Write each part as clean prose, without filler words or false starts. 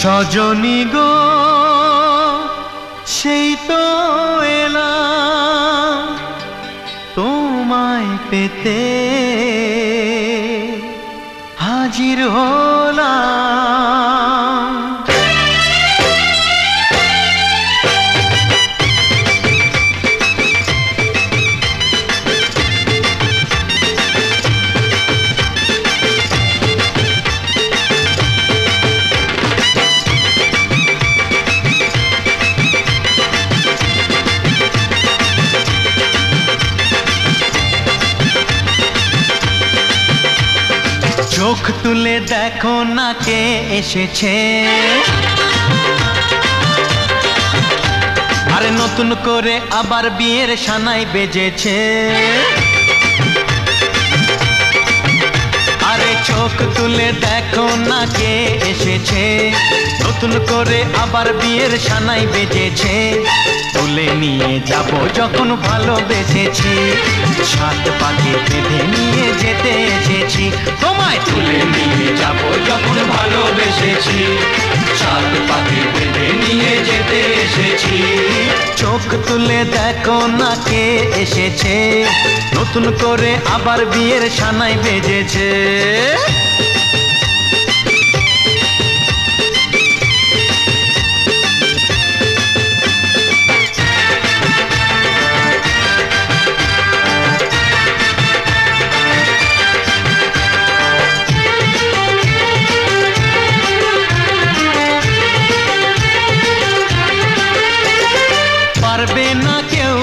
সজনী গো সেই তো এলাম তোমায় পেতে হাজির হলাম। চোখ তুলে দেখো না কে এসেছে, আরে নতুন করে আবার বিয়ের সানাই বেজেছে। আরে চোখ তুলে দেখো না কে এসেছে, নতুন করে আবার বিয়ের সানাই বেজেছে। তুলে নিয়ে যাব যখন ভালোবেসেছি, সাত পাকে বেঁধে নিয়ে যেতে এসেছি। তোমায় তুলে নিয়ে যাব যখন ভালোবেসেছি, সাত পাকে বেঁধে নিয়ে যেতে এসেছি। চোখ তুলে দেখো না কে এসেছে, নতুন করে আবার বিয়ের সানাই বেজেছে। পারবে না কেউ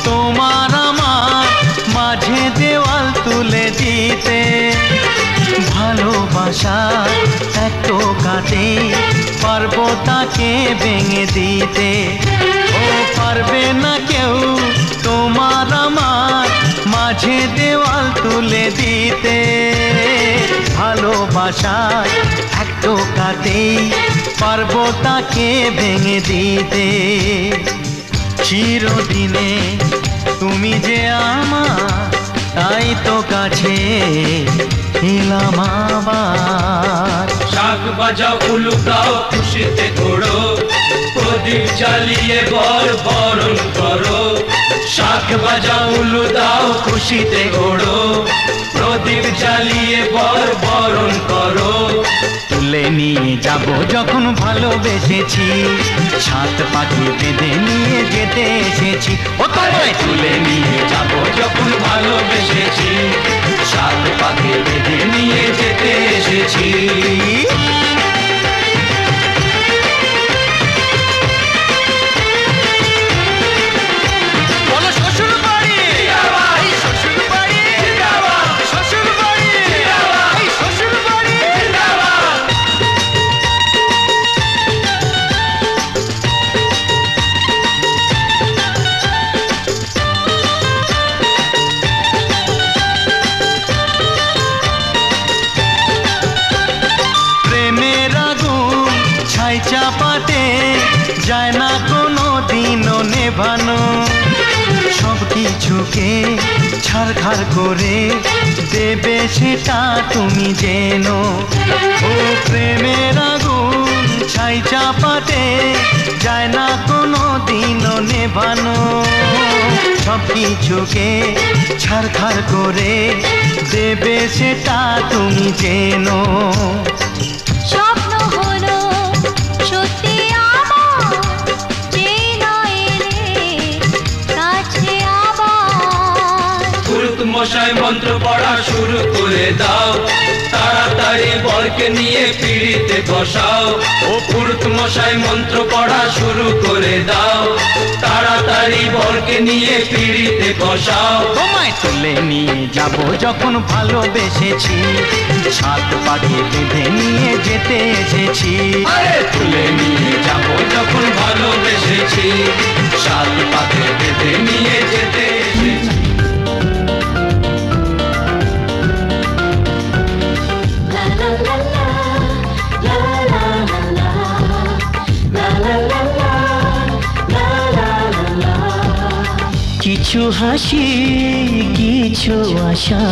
তোমার আমার মাঝে দেওয়াল তুলে দিতে, ভালোবাসা এত কাটে পারবো তাকে ভেঙে দিতে। ও পারবে না কেউ তোমার আমার মাঝে দেওয়াল তুলে দিতে, ভালোবাসা এত কাটে পারবো তাকে ভেঙে দিতে। চিরদিনে তুমি যে আমার, তাই তো কাছে এলাম আবার। শাক বাজাও উলু দাও খুশিতে ঘোড়ো, প্রদীপ জ্বালিয়ে বরণ করো। শাক বাজাও উলু দাও খুশিতে ঘোড়ো, প্রদীপ জ্বালিয়ে বরণ করো। তুলে নিয়ে যাব যখন ভালোবেসেছি, সাত পাখি বেঁধে নিয়ে যেতে এসেছি। ও তোমায় তুলে নিয়ে যাব যখন ভালোবেসেছি, সাত পাখি বেঁধে নিয়ে যেতে এসেছি। চাপাতে যায় না কোনো দিনও নেভানো, সব কিছুকে ছারখার করে দেবে সেটা তুমি জেনো। ও প্রেমের আগুন ছাই চাপাতে যায় না কোনো দিনও নেভানো, সব কিছুকে ছারখার করে দেবে সেটা তুমি জেনো। মশাই মন্ত্র পড়া শুরু করে দাও, তাড়াতাড়ি বরকে নিয়ে পিড়িতে বসাও। ও পুরুত মশাই মন্ত্র পড়া শুরু করে দাও, তাড়াতাড়ি বরকে নিয়ে পিড়িতে বসাও। তোমায় তুলে নিয়ে যাব যখন ভালোবেসেছি, সাত পাখি বেঁধে নিয়ে যেতে এসেছি। আরে তুলে নিয়ে যাব যখন ভালোবেসেছি, সাত পাখি বেঁধে নিয়ে যেতে এসেছি। কিছু হাসি, কিছু আশা,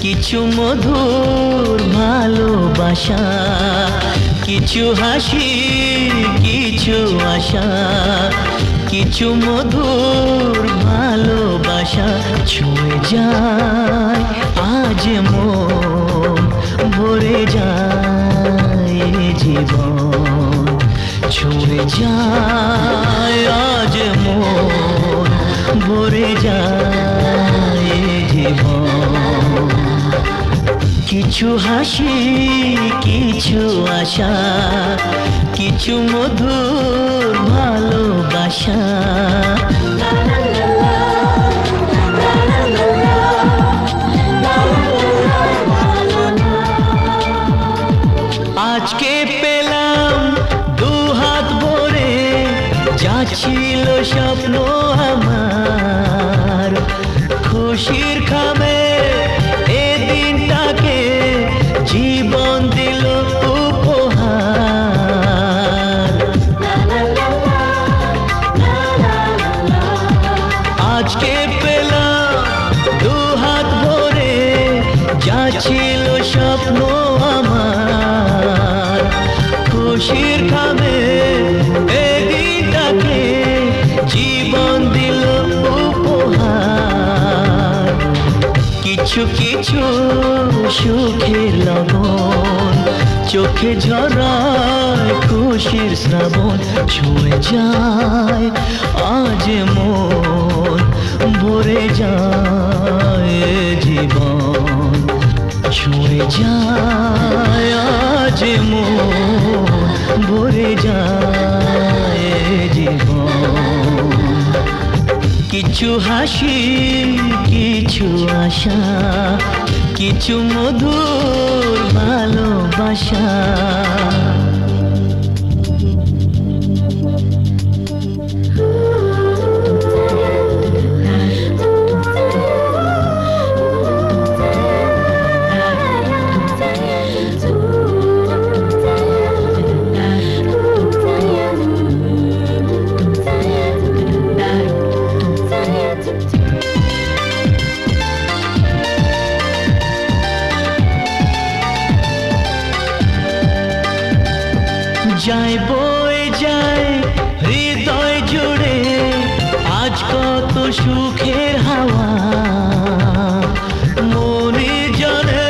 কিছু মধুর ভালোবাসা, কিছু হাসি কিছু আশা কিছু মধুর ভালোবাসা ছুঁয়ে যায় আজ মন ভরে যায় জীবন ছুঁয়ে যায় আজ মন ভরে যায় জীবন কিছু হাসি কিছু আশা কিছু মধুর ভালোবাসা আজকে পেলাম দু হাত ভরে যা ছিল স্বপ্ন আমার খুশির খামে জীবন দিল উপহার আজকে পেলাম দু হাত ভরে যা ছিল স্বপ্ন আমার খুশির খামে এই দিনটাকে জীবন দিল উপহার কিছু কিছু সুখের লবণ চোখে ঝরায় খুশির শ্রাবণ ছুঁয়ে যায় আজ মন ভরে যায় জীবন ছুঁয়ে যায় আজ মন ভরে যায় জীবন কিছু হাসি কিছু আশা কিছু মধুর ভালোবাসা যায় বয়ে যায় হৃদয় জুড়ে আজ কত সুখের হাওয়া মনে জানে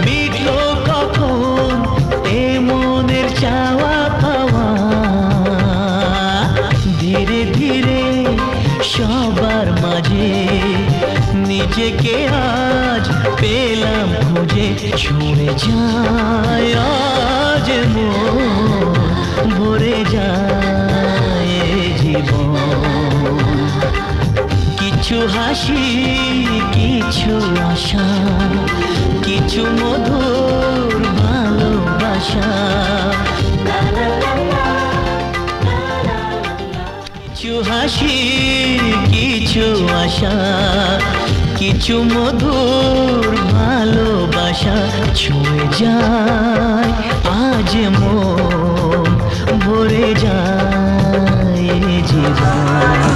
মিটলো কখন এ মনের চাওয়া পাওয়া ধীরে ধীরে সবার মাঝে নিজেকে আজ পেলাম খুঁজে ছুঁয়ে যায় আজ মন ভরে যায় জীবন কিছু হাসি কিছু আশা কিছু মধুর ভালোবাসা কিছু হাসি কিছু আশা কিছু মধুর ভালোবাসা ছুঁয়ে যায় আজ মন ভরে যায় জীবন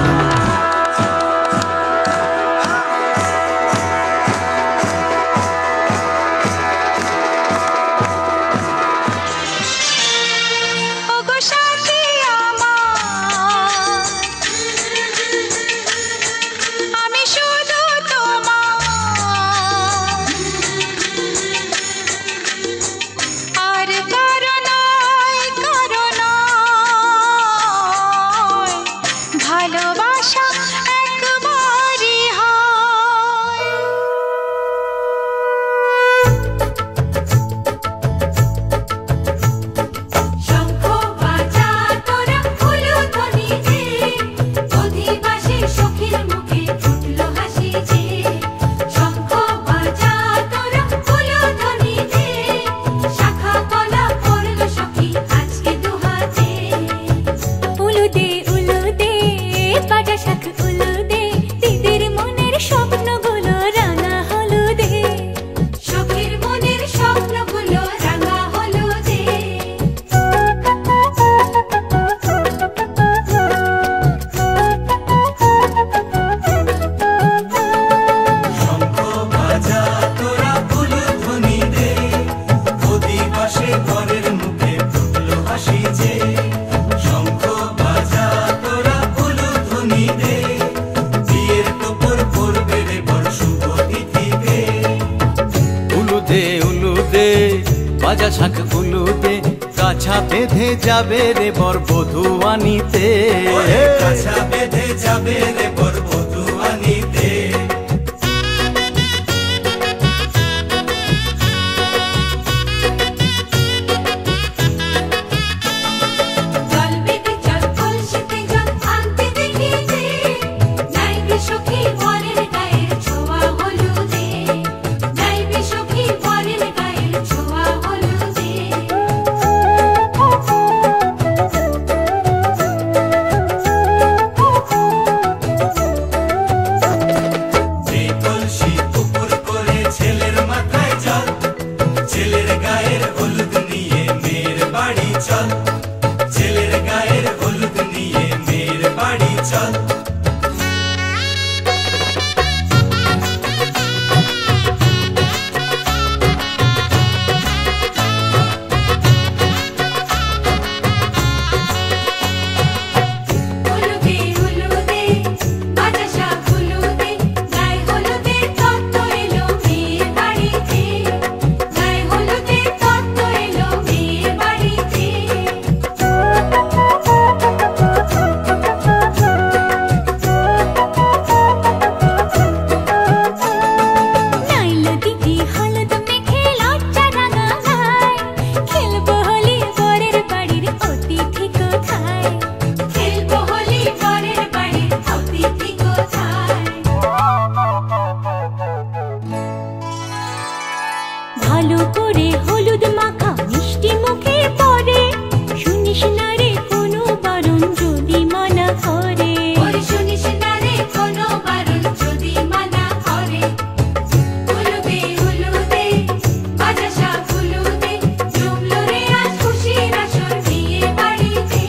স্বপ্নগুলো রাঙা হলুদে শখের মনে উলুদে বাজা শাঁখ উলুদে কাছা বেঁধে যাবে রে বর বধূ আনিতে কাছা বেঁধে যাবে রে বর বধূ আনিতে ছেলের গায়ের হলুদ নিয়ে মেয়ের বাড়ি চল ভালো করে হলুদ মাখা মিষ্টি মুখে পরে শুনিস না রে কোনো বারণ যদি মানা করে শুনিস না রে কোনো বারণ যদি মানা করে হলুদে হলুদে বাজা শাঁখ হলুদে জমলো রে আজ খুশির আসর বিয়ে বাড়িতে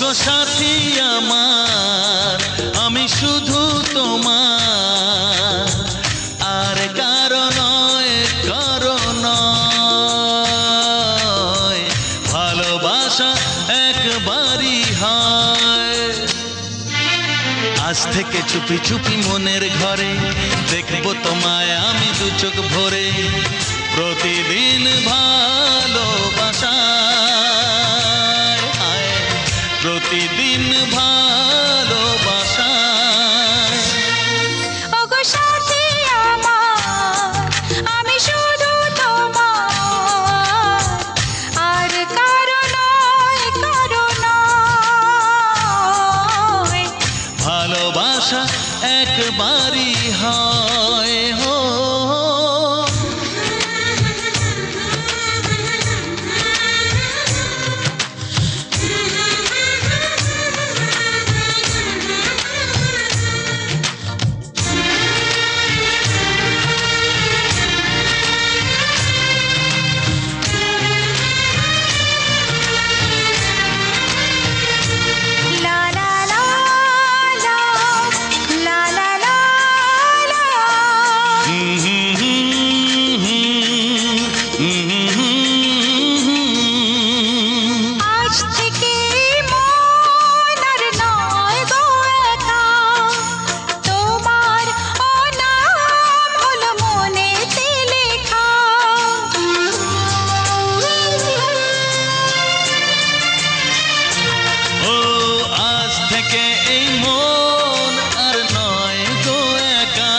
ওগো সাথী আমার আমি শুধু তোমার, আর কারো নয় কারো নয়, ভালোবাসা একবারই হয়। আজ থেকে চুপি চুপি মনের ঘরে দেখবো তোমায় আমি দু চোখ ভরে, প্রতিদিন ভালোবাসায়, প্রতিদিন ভালোবাসায়। ওগো সাথী আমার আমি শুধু তোমার, আর কারো নয় কারো নয়, ভালোবাসা একবারই হয়। হো লা লা লা লা, লা লা লা লা। আজ থেকে মন আর নয় গো একা, তোমার অনাম হলো মনেতে লেখা। ও আজ থেকে এই মন আর নয় গো একা,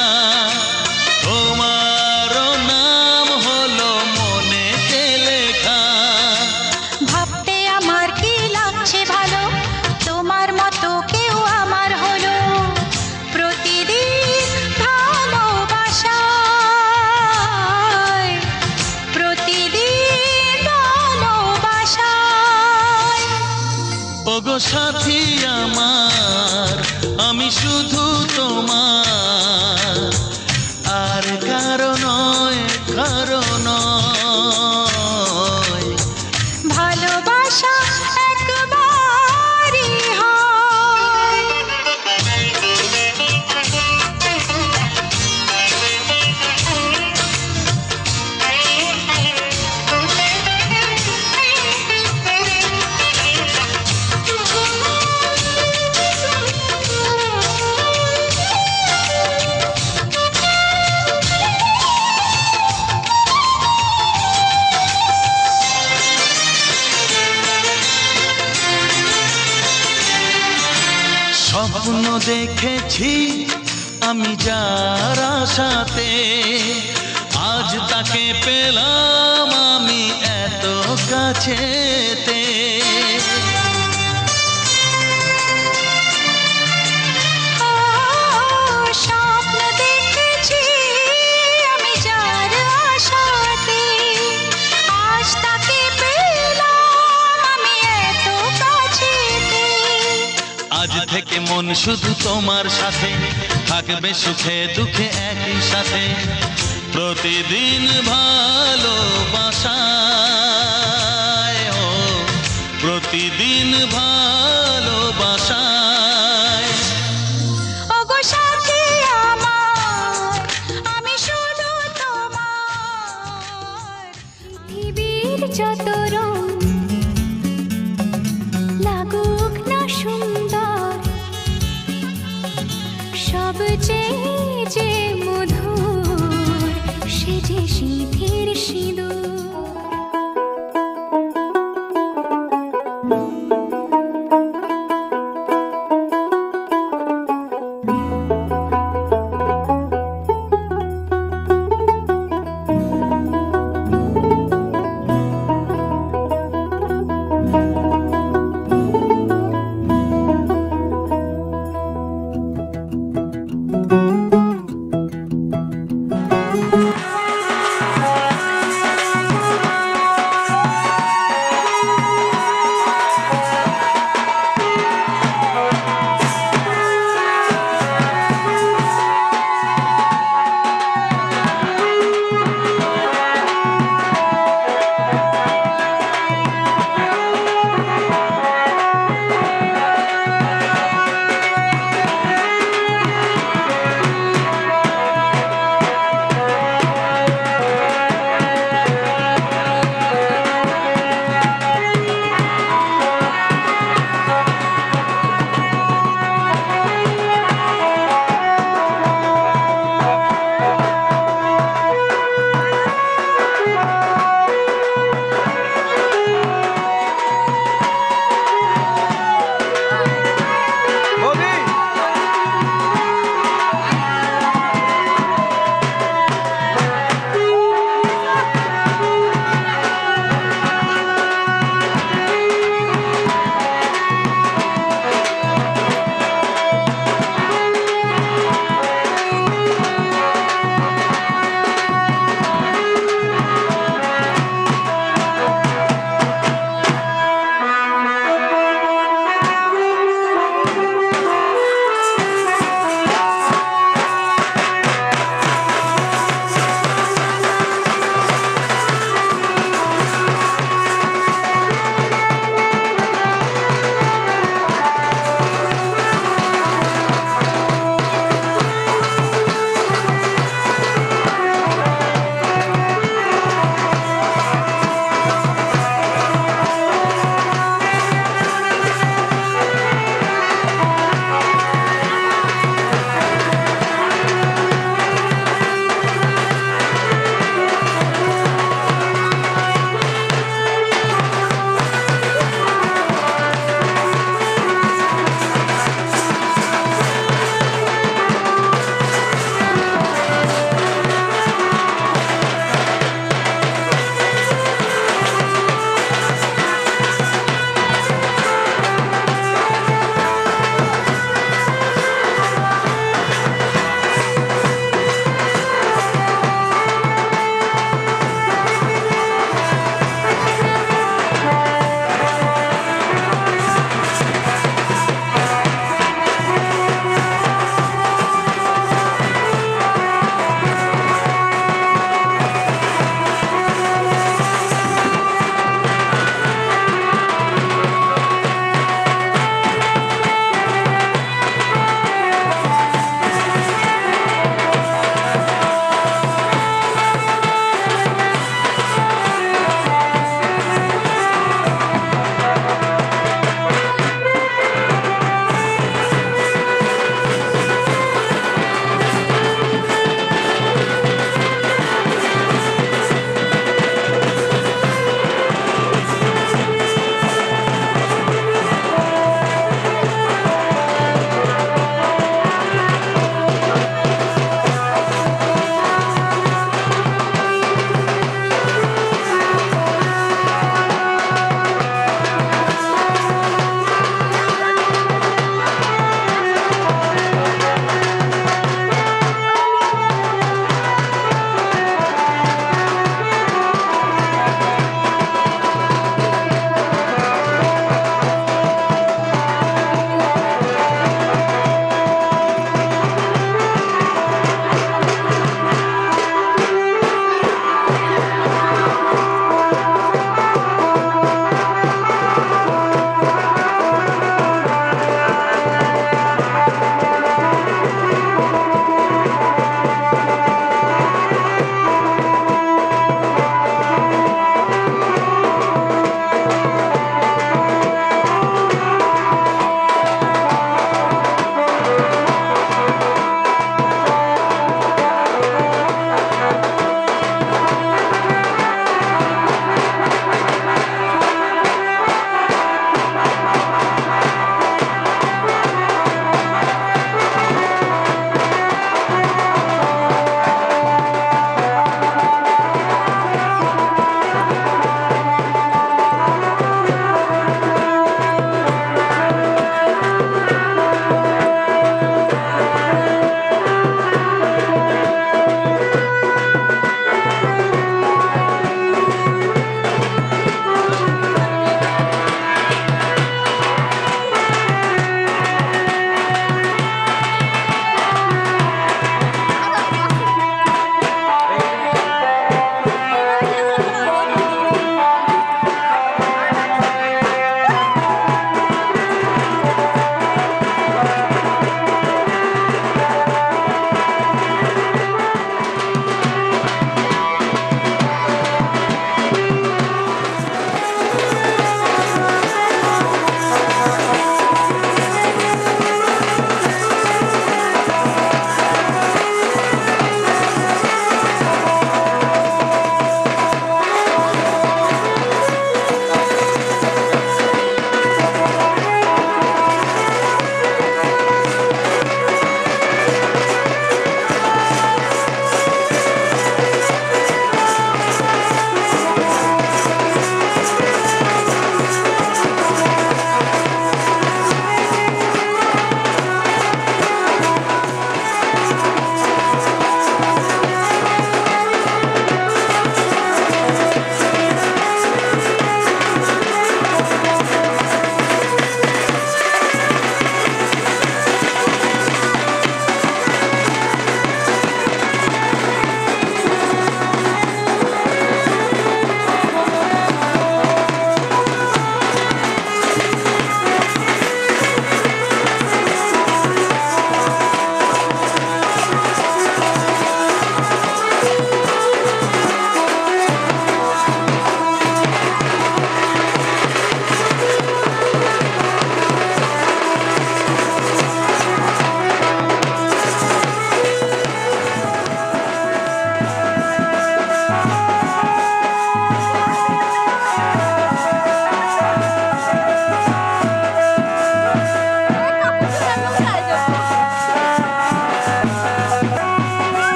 তোমারও নাম হলো মনেতে লেখা। ভাবতে আমার কি লাগছে ভালো, তোমার মতো কেউ আমার হলো, প্রতিদিন ভালোবাসায়, প্রতিদিন ভালোবাসায়। ওগো সাথী আমার আমি শুধু তোমার, আর কারো নয় কারো নয়, ভালোবাসা একবারই হয়। স্বপ্ন দেখেছি আমি যার আশাতে, আজ তাকে পেলাম আমি এত কাছেতে। স্বপ্ন দেখেছি আমি যার আশাতে, আজ তাকে পেলাম আমি এত কাছেতে। আজ থেকে মন শুধু তোমার সাথে, থাকবে সুখে দুঃখে একই সাথে, প্রতিদিন ভালোবাসায়। ও প্রতিদিন ভালোবাসায়। ওগো সাথী আমার আমি শুধু তোমার, পৃথিবীর যত রং লাগুক না সুন্দর, সবচেয়ে যে মধুর সে যে সিঁথির সিঁদুর।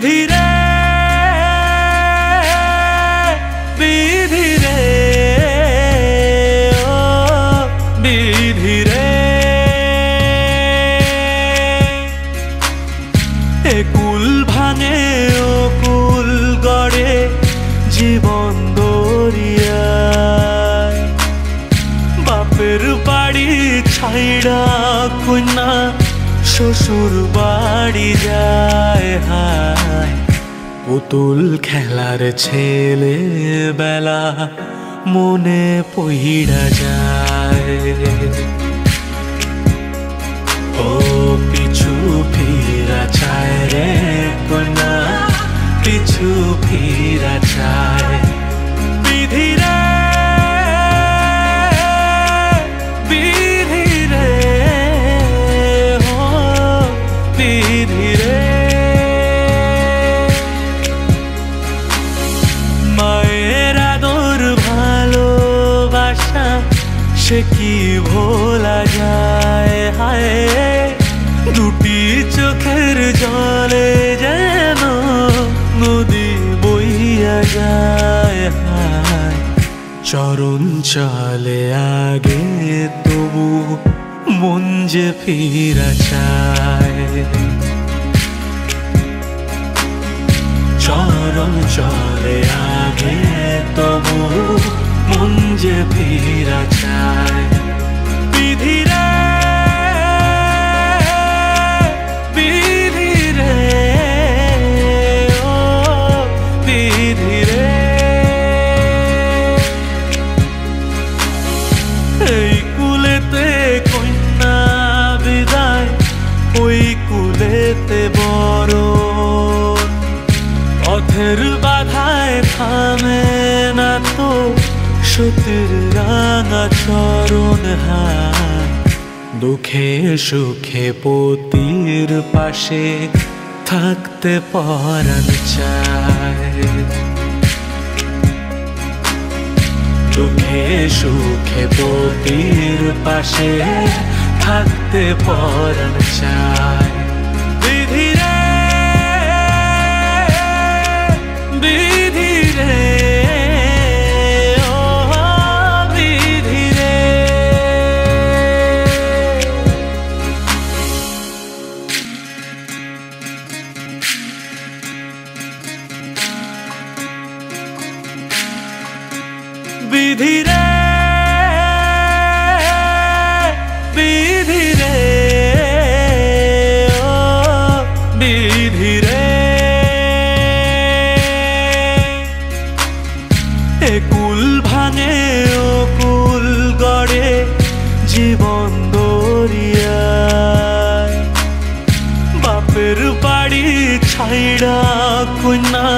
বিধিরে বিধিরে ও বিধিরে এ কুল ভাঙে ও কুল গড়ে জীবন দরিয়ায় বাপের বাড়ি ছাইড়া কন্যা শ্বশুর বাড়ি যায় হায় পুতুল খেলার ছেলে বেলা মনে পইড়া যায় ও পিছু ফিরা চায় রে কন্যা পিছু ফিরা চায় বিধিরে বিধিরে ও বিধিরে মায়ের আদর ভালোবাসা সে কি ভোলা যায় হায় দুটি চোখের জলে যেন নদী বইয়া যায় হায় চরণ চলে আগে তবু মন যে ফিরা চায় চরণ চলে আগে তবু মন যে ফিরা চায় বিধিরে বিধিরে ও বিধিরে এই কুলেতে কন্যা বিদায় ওই কুলেতে বড় পথের বাধায় থামে না তো সতীর রাঙা চরণ হায় দুঃখে সুখে পতির পাশে থাকতে পরাণ চায় দুঃখে সুখে পতির পাশে থাকতে পরাণ চায় বিধিরে বিধিরে ও বিধিরে বিধিরে বিধিরে ও বিধিরে এ কুল ভাঙে ও কুল গড়ে জীবন দরিয়ায় বাপের বাড়ি ছাইড়া কন্যা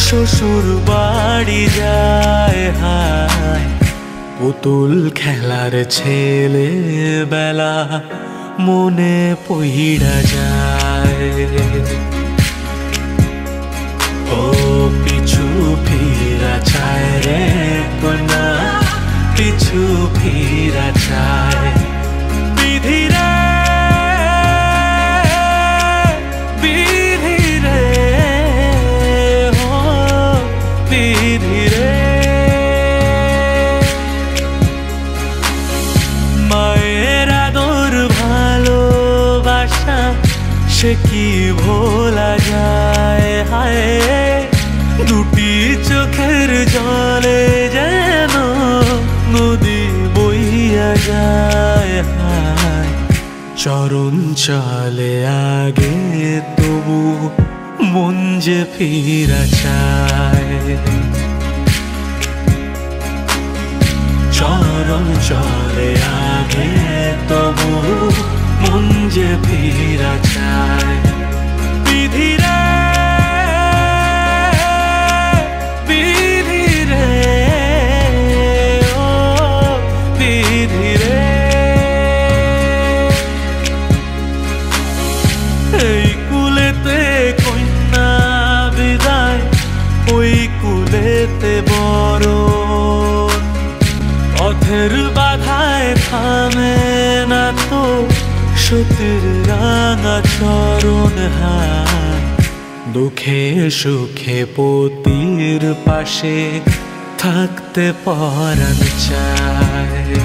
শ্বশুর বাড়ি যায় হায় পুতুল খেলার ছেলে বেলা মনে পইড়া যায় ও পিছু ফিরা চায় রে কন্যা পিছু ফিরা চায় বিধিরে বিধিরে ও বিধিরে মায়ের আদর ভালোবাসা সে কি ভোলা যায় হায় দুটি চোখের জলে যেন নদী বইয়া যায় হায় চরণ চলে আগে তবু মন যে ফিরা চায় চরণ চলে আগে তবু মন যে ফিরা চায় বিধিরে বিধিরে ও বিধিরে এই কুলেতে কন্যা বিদায় ওই কুলেতে বড় পথের বাধায় থামে না তো সতীর রাঙা চরণ হায় দুঃখে সুখে পতির পাশে থাকতে পরাণ চায়।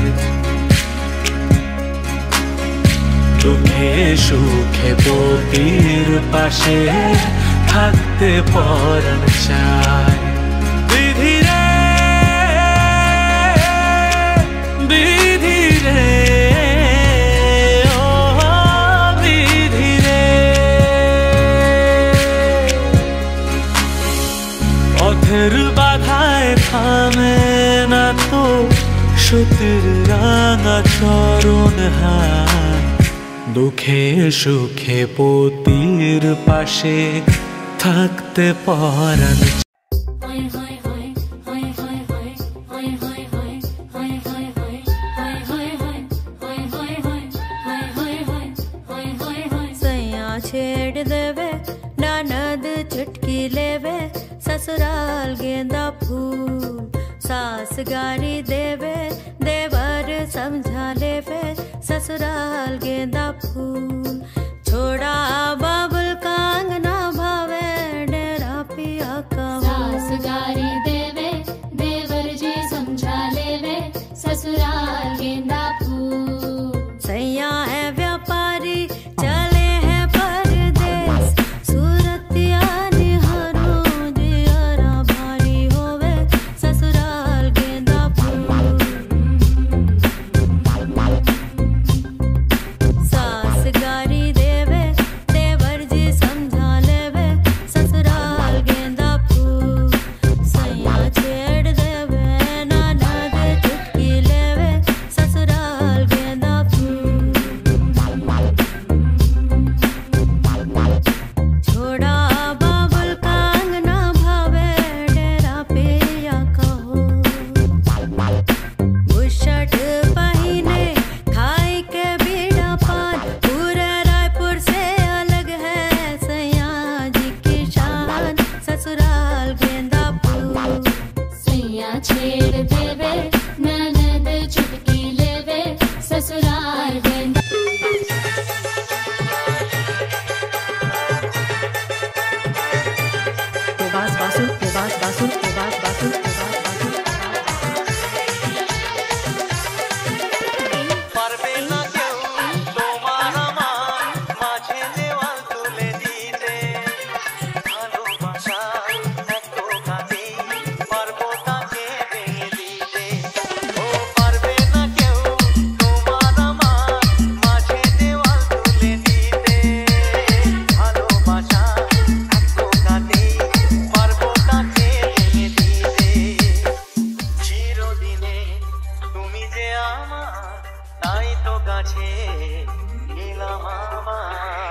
দুঃখে সুখে পতির পাশে থাকতে পরাণ চায়। বিধি রে বিধি রে ও বিধি রে, পথের বাধায় থামে না তো সতীর রাঙা চরণ হায়। দুঃখে সুখে পতির পাশে থাকতে পরাণ छेड़ देवे ननद चुटकी लेवे ससुराल गेंदा फूल। सास गारी देवे देवर समझा लेवे ससुराल गेंदा फूल। छोड़ा बाबुल का अंगना भावे डेरा पिया का। सास गारी देवे देवर जी समझा लेवे ससुराल गेंदा फूल। सैया है व्यापारी चले हैं परदेस, सूरतिया निहारो जियारा भारी होवे ससुराल गेंदा फूल। सास गारी देवे देवर जी समझा लेवे ससुराल गेंदा फूल। सैया छेड़ देवे ननद चुटकी लेवे ससुराल गेंदा फूल। छोड़ा बाबुल का अंगना भावे डेरा पिया कहो। बुशर्ट पहने खाई के बीड़ा पान, पूरे रायपुर से अलग है सैया जी की शान ससुराल गेंदा फूल। सैया छेड़ देवे ननद चुटकी लेवे ससुराल गेंदा। পারবে না কেউ তোমার আমার মাঝে দেওয়াল তুলে দিতে। ভালোবাসা এত কাছে পারবো তাকে ভেঙে দিতে। ও পারবে না কেউ তোমার আমার মাঝে দেওয়াল তুলে দিতে। ভালোবাসা এত কাছে পারবো তাকে ভেঙে দিতে। চিরদিনে তুমি যে আমার, তাই তো কাছে এলাম আবার।